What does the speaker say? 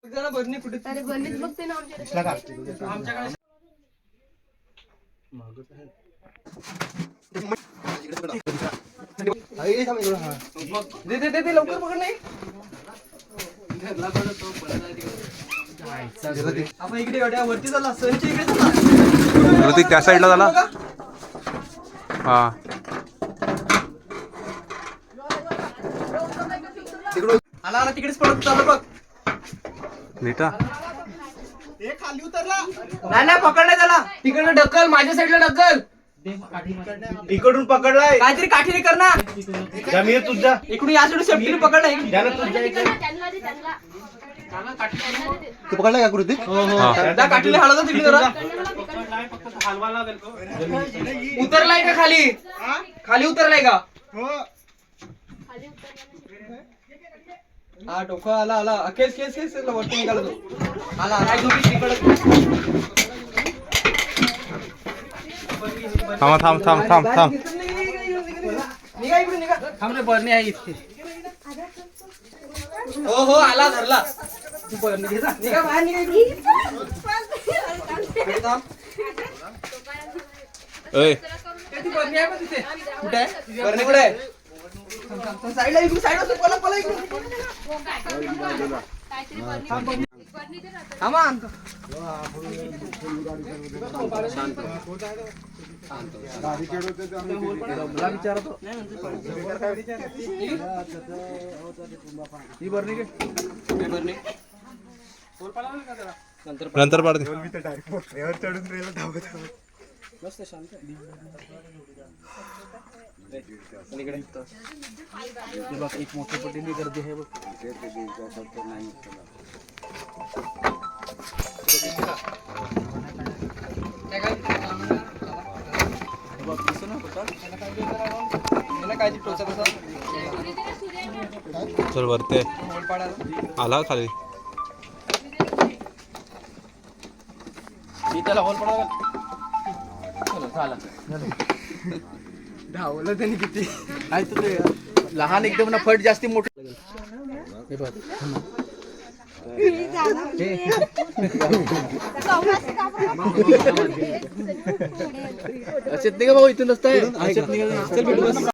भरणी कुठे अरे भरणीच बघते ना आमच्याकडे. दे लवकर पकड नाही. आपण इकडे वरती झाला इकडे ऋतिक त्या साईडला झाला. हा आला आला तिकडेच पडत चालू बघ. नीटा खाली उतरला नाही पकड नाही त्याला. तिकडे ढकल माझ्या साईडला ढकल. इकडून पकडलाय काहीतरी काठीने कर ना. जमीन तुझा इकडून या साईड सेफ्टीने पकडलाय. तू पकडलाय का कृती? त्या काठीने हलवतो तिकडे जरा. उतरलाय का खाली? खाली उतरलाय का? हा डोकं आला आला. केस केस केस वरती निघाला तो. आला आला थांबा थांब थांब थांब थांब. निघा इकडे निघा. थांब रे बरणी आहे इथे. हो हो आला धरला. तू बरणी घे जा. निघा बाहेर निघा इकडे. थांब. ओय ती बरणी आहे का तिथे? कुठे आहे? बरणी कुठे आहे? साईडला इकडे साईडला पळा पळा इकडे. थांबा आणतो. ही बरणी घे. बरणी नंतर पाडते. मस्त शांत. बघ एक मोठ्या पटीने गर्दी आहे बघ. चल वरते आला खाली. त्याला होल पडा. धावलं त्याने किती आहे तुझे. लहान एकदम ना फट जास्ती मोठं. हे बघ असेच नाही का भाऊ इथून रस्ता आहे.